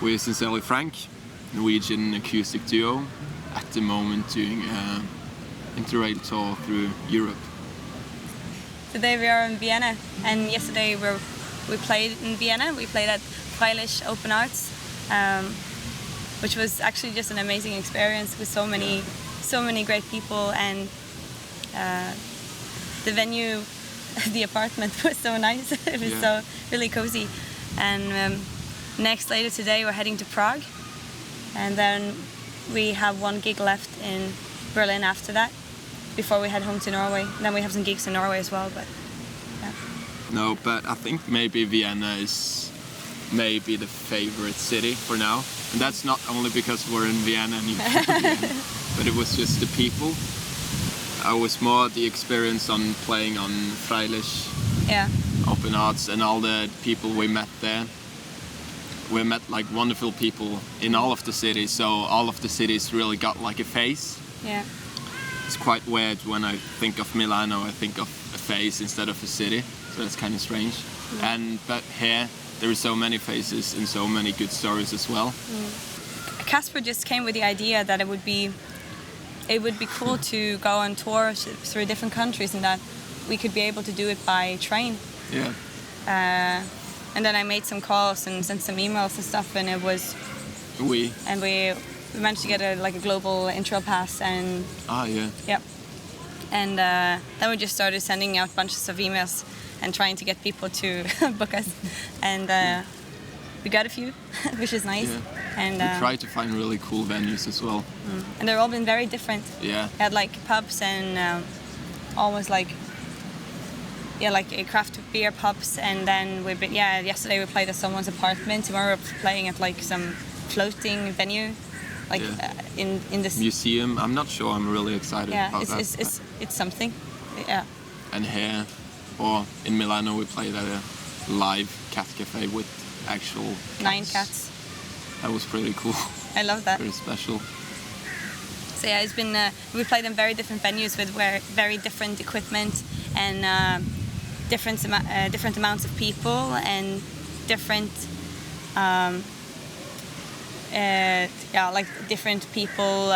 We're Sincerely Frank, Norwegian acoustic duo, at the moment doing an INTERRAIL tour through Europe. Today we are in Vienna, and yesterday we played in Vienna. We played at FREILICH Open Arts, which was actually just an amazing experience with so many great people, and the venue, the apartment was so nice. It was so really cozy. And later today we're heading to Prague, and then we have one gig left in Berlin after that, before we head home to Norway. And then we have some gigs in Norway as well, but yeah. No, but I think maybe Vienna is maybe the favorite city for now. And that's not only because we're in Vienna, but it was just the people. It was more the experience on playing on FREILICH Open Arts, and all the people we met there. We met like wonderful people in all of the cities, so all of the cities really got like a face. Yeah. It's quite weird when I think of Milano, I think of a face instead of a city, so it's kind of strange. But here there are so many faces and so many good stories as well. Casper just came with the idea that it would be cool to go on tour through different countries, and that we could be able to do it by train. Yeah. And then I made some calls and sent some emails and stuff, and it was we managed to get a global Interrail pass, and and then we just started sending out bunches of emails and trying to get people to book us, and we got a few, which is nice. And we try to find really cool venues as well. And they've all been very different. Yeah. We had like pubs and almost like craft beer pubs, and then yesterday we played at someone's apartment. Tomorrow we're playing at like some floating venue, in this museum. I'm not sure. I'm really excited about that. It's something. Yeah. And here, or in Milano, we played at a live cat cafe with actual cats. 9 cats. That was pretty cool. I love that. Very special. So yeah, it's been we played in very different venues with very different equipment, and different amounts of people, and different different people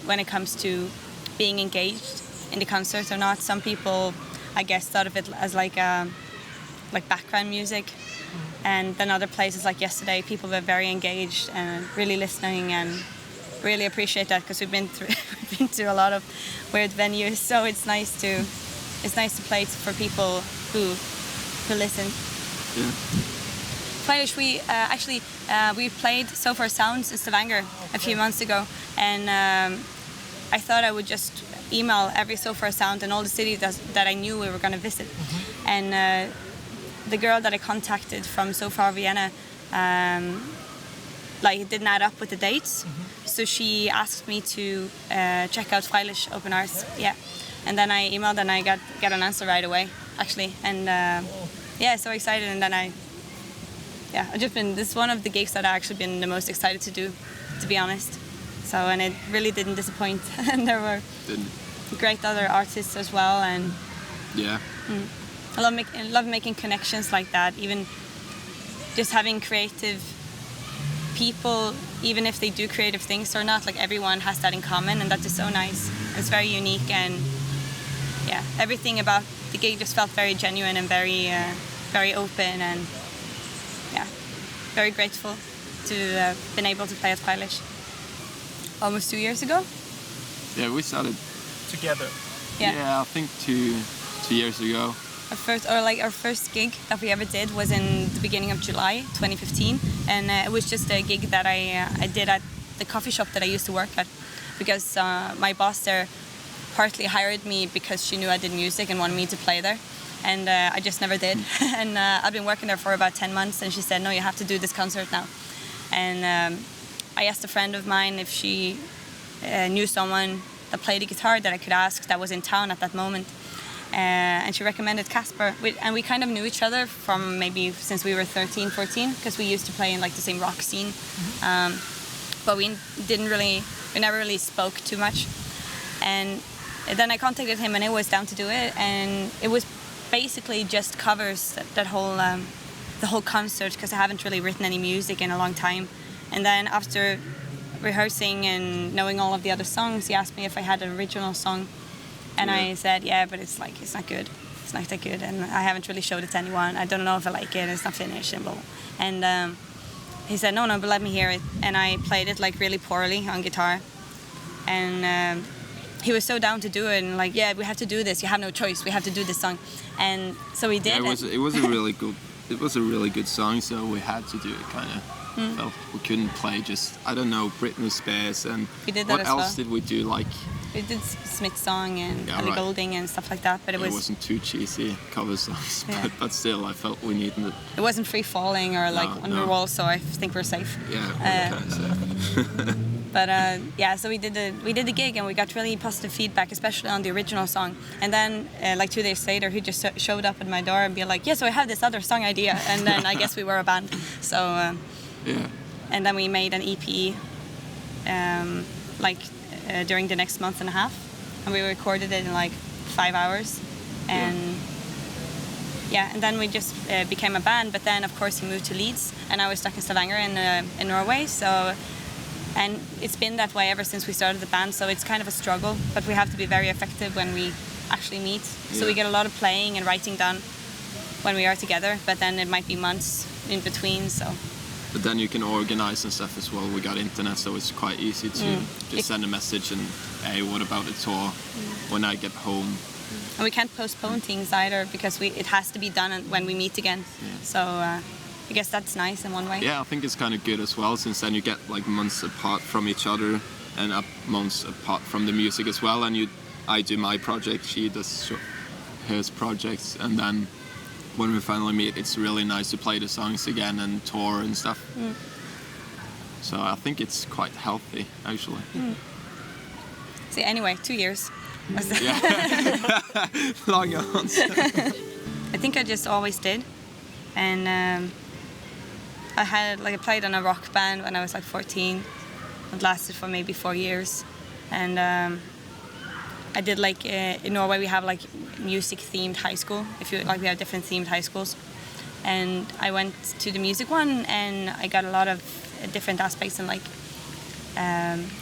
when it comes to being engaged in the concert or not. Some people, I guess, thought of it as like background music, and then other places like yesterday, people were very engaged and really listening, and really appreciate that, because we've been to a lot of weird venues, so it's nice to play for people who listen. Yeah. FREILICH, we played So Far Sounds in Stavanger a few months ago, and I thought I would just email every So Far Sound and all the cities that I knew we were going to visit. And the girl that I contacted from So Far Vienna, it didn't add up with the dates, so she asked me to check out FREILICH Open Arts. Yeah, and then I emailed and I got an answer right away, actually, and so excited. And then this is one of the gigs that I've actually been the most excited to do, to be honest. So, and it really didn't disappoint, and there were great other artists as well, and I love making connections like that, even just having creative people, even if they do creative things or not, like everyone has that in common, and that is so nice. It's very unique, and everything about the gig just felt very genuine and very open, and very grateful to have been able to play at FREILICH almost 2 years ago. Yeah, we started together. Yeah, I think two years ago. Our first gig that we ever did was in the beginning of July 2015, and it was just a gig that I did at the coffee shop that I used to work at, because my boss there partly hired me because she knew I did music and wanted me to play there, and I just never did. And I've been working there for about 10 months, and she said, no, you have to do this concert now. And I asked a friend of mine if she knew someone that played the guitar that I could ask that was in town at that moment. And she recommended Casper, and we kind of knew each other from maybe since we were 13, 14, because we used to play in like the same rock scene, but we never really spoke too much. And then I contacted him, and he was down to do it, and it was basically just covers the whole concert, because I haven't really written any music in a long time, And then after rehearsing and knowing all of the other songs, he asked me if I had an original song, and I said, yeah, but it's not good. It's not that good, and I haven't really showed it to anyone. I don't know if I like it. It's not finished, and blah. And he said, no, but let me hear it. And I played it like really poorly on guitar, and he was so down to do it, and like, yeah, we have to do this. You have no choice. We have to do this song, and so we did. Yeah, it was a really good. It was a really good song, so we had to do it. Kind of felt we couldn't play just, I don't know, Britney Spears, and we did that what as else well. Did we do? Like, we did Smith's song and Ellie Goulding and stuff like that, but it wasn't too cheesy cover songs, but still, I felt we needed it. It wasn't Free Falling or like Wonderwall, so I think we're safe. Yeah, we're kind of safe. But yeah, so we did the gig, and we got really positive feedback, especially on the original song. And then like 2 days later, he just showed up at my door and be like, yeah, so I have this other song idea. And then I guess we were a band. So yeah. And then we made an EP during the next month and a half, and we recorded it in like 5 hours. And and then we just became a band. But then of course he moved to Leeds, and I was stuck in Stavanger in Norway. So. And it's been that way ever since we started the band, so it's kind of a struggle, but we have to be very effective when we actually meet. So we get a lot of playing and writing done when we are together, but then it might be months in between, so. But then you can organize and stuff as well. We got internet, so it's quite easy to just send a message and, hey, what about the tour when I get home? And we can't postpone things either, because it has to be done when we meet again. Yeah. So I guess that's nice in one way. Yeah, I think it's kind of good as well, since then you get like months apart from each other and months apart from the music as well. And I do my project, she does hers projects, and then when we finally meet, it's really nice to play the songs again and tour and stuff. So I think it's quite healthy, actually. See, anyway, 2 years. Yeah. Long answer. I think I just always did, and I played in a rock band when I was like 14. It lasted for maybe 4 years, and I did like in Norway we have like music themed high school. We have different themed high schools, and I went to the music one, and I got a lot of different aspects and like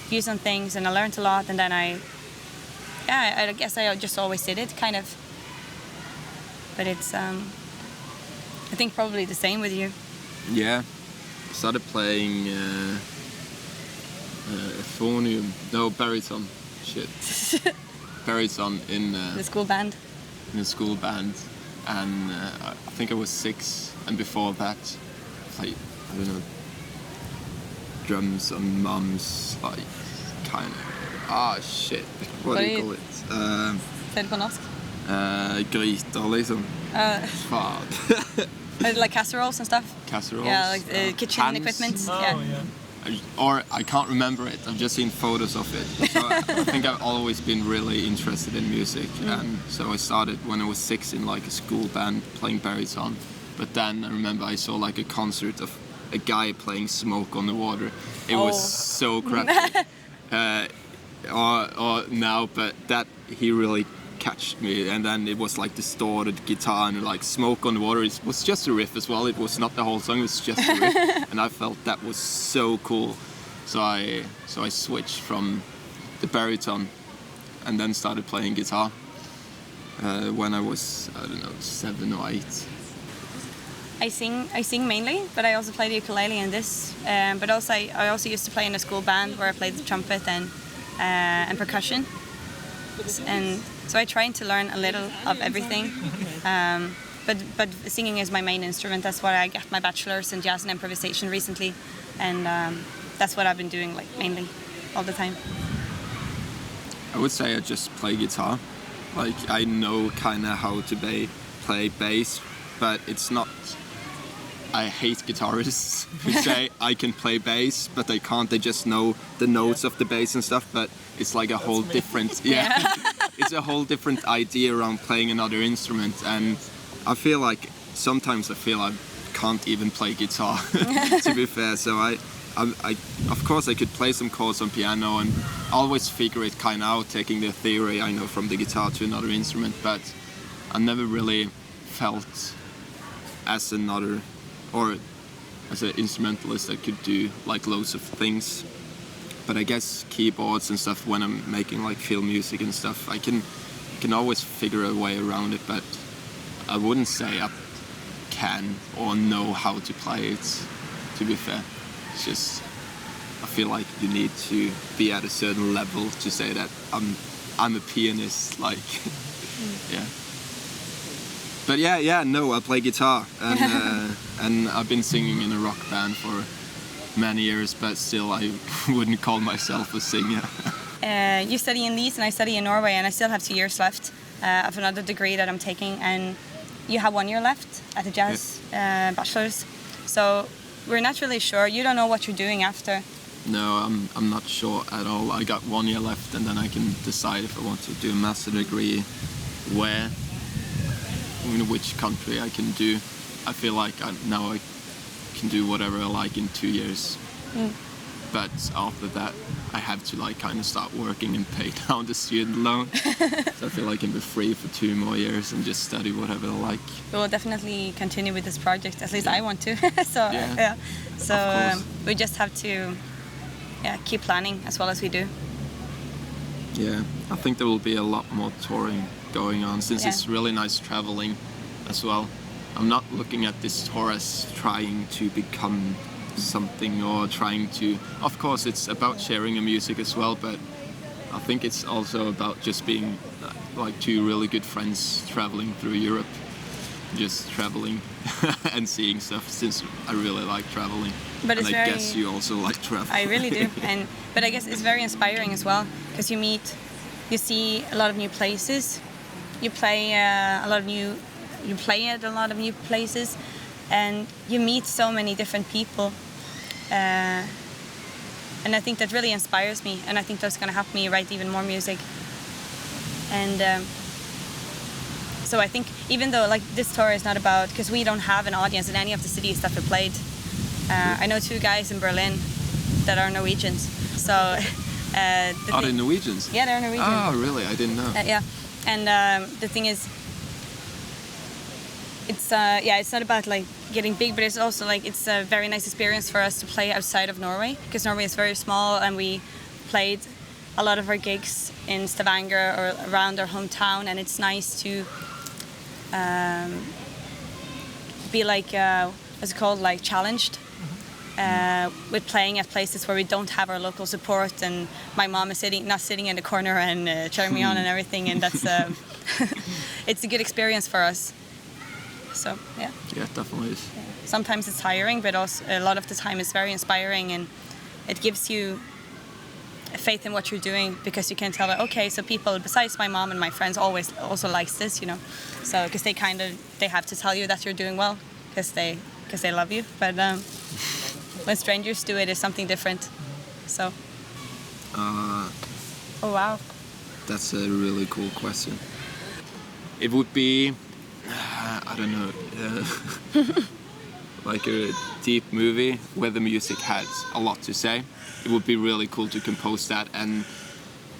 views on things, and I learned a lot. And then I guess I just always did it, kind of. But it's I think probably the same with you. Yeah, I started playing euphonium, no, baritone, baritone in the school band. In the school band, and I think I was 6, and before that, like, I don't know, drums on mum's, like, kind of, what do you call it? Säg det på norsk. Grytor liksom. Fan. Like casseroles and stuff? Casseroles. Yeah, like kitchen pans. equipment. Oh, yeah. Or I can't remember it. I've just seen photos of it. So I think I've always been really interested in music, and so I started when I was 6 in like a school band playing baritone. But then I remember I saw like a concert of a guy playing Smoke on the Water. It was so crappy. But that he really catched me, and then it was like distorted guitar and like Smoke on the Water. It was just a riff as well. It was not the whole song. It was just a riff, and I felt that was so cool. So I switched from the baritone, and then started playing guitar when I was, I don't know, 7 or 8. I sing mainly, but I also play the ukulele in this. But also I also used to play in a school band where I played the trumpet and percussion. And so I try to learn a little of everything. But singing is my main instrument. That's why I got my bachelor's in jazz and improvisation recently, and that's what I've been doing like mainly all the time. I would say I just play guitar. Like, I know kind of how to play bass, but it's not. I hate guitarists who say I can play bass, but they can't. They just know the notes of the bass and stuff. But it's like a whole different, it's a whole different idea around playing another instrument. And I feel like sometimes I can't even play guitar, to be fair. So I of course I could play some chords on piano and always figure it kind of out, taking the theory I know from the guitar to another instrument. But I never really felt as another, or as an instrumentalist, I could do like loads of things. But I guess keyboards and stuff, when I'm making like field music and stuff, I can always figure a way around it. But I wouldn't say I can or know how to play it. To be fair, it's just I feel like you need to be at a certain level to say that I'm a pianist. Like, yeah. But no, I play guitar, and and I've been singing in a rock band for many years, but still I wouldn't call myself a singer. You study in Leeds and I study in Norway, and I still have 2 years left of another degree that I'm taking, and you have 1 year left at the jazz bachelor's. So we're not really sure. You don't know what you're doing after. No, I'm not sure at all. I got 1 year left, and then I can decide if I want to do a master degree, where, in which country I can do. I feel like now I can do whatever I like in 2 years. But after that, I have to like kind of start working and pay down the student loan. So I feel like I can be free for 2 more years and just study whatever I like. We'll definitely continue with this project. At least I want to. So So we just have to keep planning as well as we do. Yeah, I think there will be a lot more touring going on, since it's really nice traveling as well. I'm not looking at this tour as trying to become something or trying to... Of course, it's about sharing the music as well, but I think it's also about just being like 2 really good friends traveling through Europe. Just traveling and seeing stuff, since I really like traveling. But I guess you also like traveling. I really do, but I guess it's very inspiring as well, because you see a lot of new places, you play at a lot of new places, and you meet so many different people, and I think that really inspires me, and I think that's going to help me write even more music. And so I think, even though like this tour is not about, because we don't have an audience in any of the cities that we played. I know 2 guys in Berlin that are Norwegians. So are they Norwegians? Yeah, they're Norwegian. Oh, really? I didn't know. Yeah, and the thing is, it's not about like getting big, but it's also like it's a very nice experience for us to play outside of Norway, because Norway is very small, and we played a lot of our gigs in Stavanger or around our hometown, and it's nice to be like what's it called, like challenged with playing at places where we don't have our local support, and my mom is not sitting in the corner and cheering me on and everything, and that's it's a good experience for us. So yeah, it definitely is. Sometimes it's tiring, but also a lot of the time it's very inspiring, and it gives you faith in what you're doing, because you can tell that, okay, so people besides my mom and my friends also likes this, so because they have to tell you that you're doing well, because they love you. But when strangers do it, it's something different. So oh wow, that's a really cool question. It would be I don't know, like a deep movie where the music has a lot to say. It would be really cool to compose that, and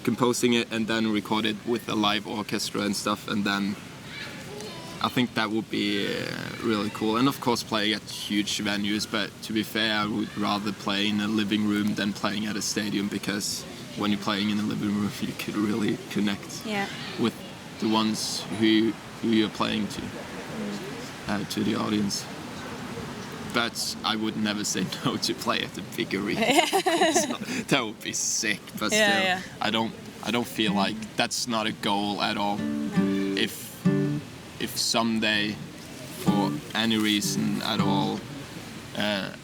composing it and then record it with a live orchestra and stuff, and then I think that would be really cool. And of course playing at huge venues, but to be fair, I would rather play in a living room than playing at a stadium, because when you're playing in a living room you could really connect with the ones who you're playing to the audience. But I would never say no to play at the big arena. That would be sick. But still, I don't feel like that's not a goal at all. If someday, for any reason at all,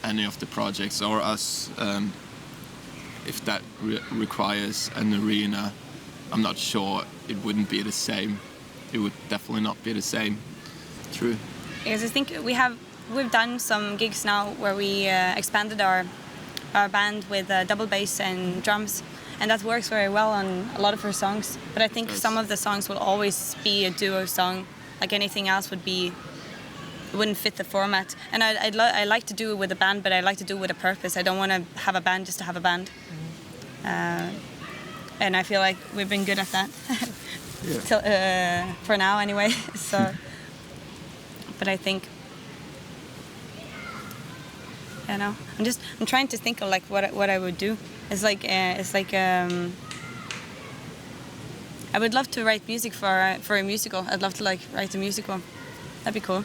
any of the projects or us, if that requires an arena, I'm not sure it wouldn't be the same. It would definitely not be the same. True. Because I think we've done some gigs now where we expanded our band with double bass and drums, and that works very well on a lot of our songs. But I think some of the songs will always be a duo song. Like anything else wouldn't fit the format. And I like to do it with a band, but I like to do it with a purpose. I don't want to have a band just to have a band. And I feel like we've been good at that. For now anyway. So, but I think you know, I'm trying to think of like what I would do. It's like I would love to write music for a musical. I'd love to like write a musical. That'd be cool.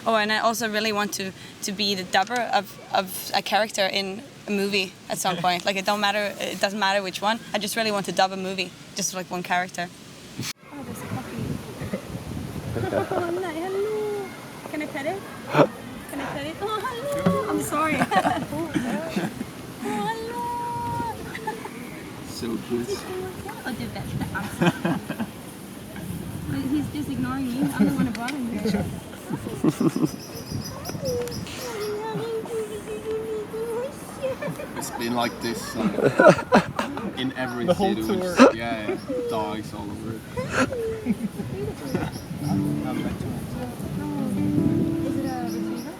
Oh, and I also really want to be the dubber of a character in a movie at some point. Like it doesn't matter which one. I just really want to dub a movie, just like one character. Oh, there's a puppy. Oh, hello. Can I pet it? Can I pet it? Oh, hello. I'm sorry. Oh, hello. So good. Oh, dude, he's just ignoring me. I'm the one who brought him here. It's been like this in every The whole city. tour. Yeah, dogs all over it. Is it a retriever?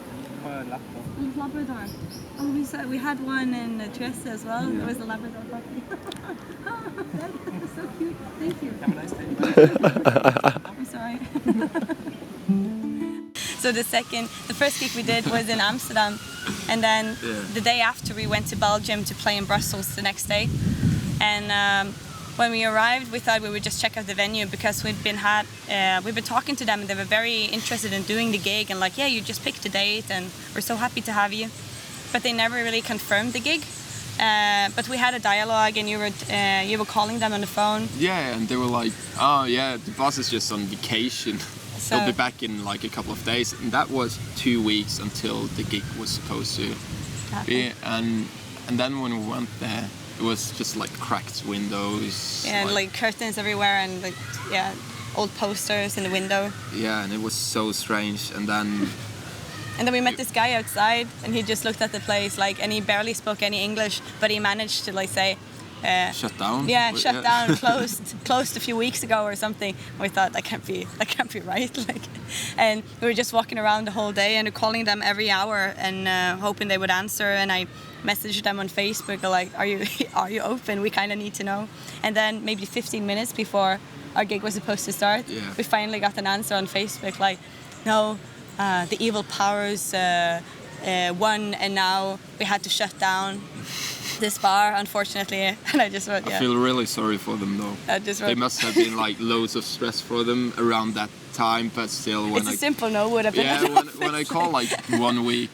Labrador. Oh, we had one in Trieste as well. It was a Labrador puppy. Oh, that's so cute. Thank you. Have a nice day. I'm sorry. So the first gig we did was in Amsterdam, and then the day after we went to Belgium to play in Brussels the next day. And when we arrived, we thought we would just check out the venue because we've been talking to them and they were very interested in doing the gig and like, yeah, you just picked a date and we're so happy to have you. But they never really confirmed the gig. But we had a dialogue and you were calling them on the phone. Yeah, and they were like, oh yeah, the boss is just on vacation. So, He'll be back in like a couple of days. And that was 2 weeks until the gig was supposed to be. And then when we went there, it was just like cracked windows. Yeah, like curtains everywhere and like, yeah, old posters in the window. Yeah, and it was so strange. And then we met this guy outside and he just looked at the place like, and he barely spoke any English, but he managed to like say, shut down. Yeah, shut down, closed a few weeks ago or something. We thought that can't be right. Like, and we were just walking around the whole day and calling them every hour and hoping they would answer. And I messaged them on Facebook like, "Are you open? We kind of need to know." And then maybe 15 minutes before our gig was supposed to start, we finally got an answer on Facebook like, "No, the evil powers won, and now we had to shut down this bar, unfortunately." And I just wrote, I feel really sorry for them though. They must have been like loads of stress for them around that time, but still when a simple no would have been when I called like 1 week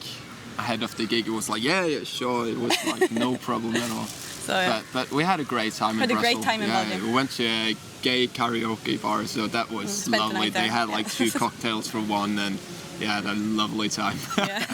ahead of the gig, it was like yeah sure, it was like no problem at all. So, yeah. But we had a great time in Brussels. Great time in Belgium. We went to a gay karaoke bar, so that was lovely. They had like 2 cocktails for one, and yeah, had a lovely time. Yeah.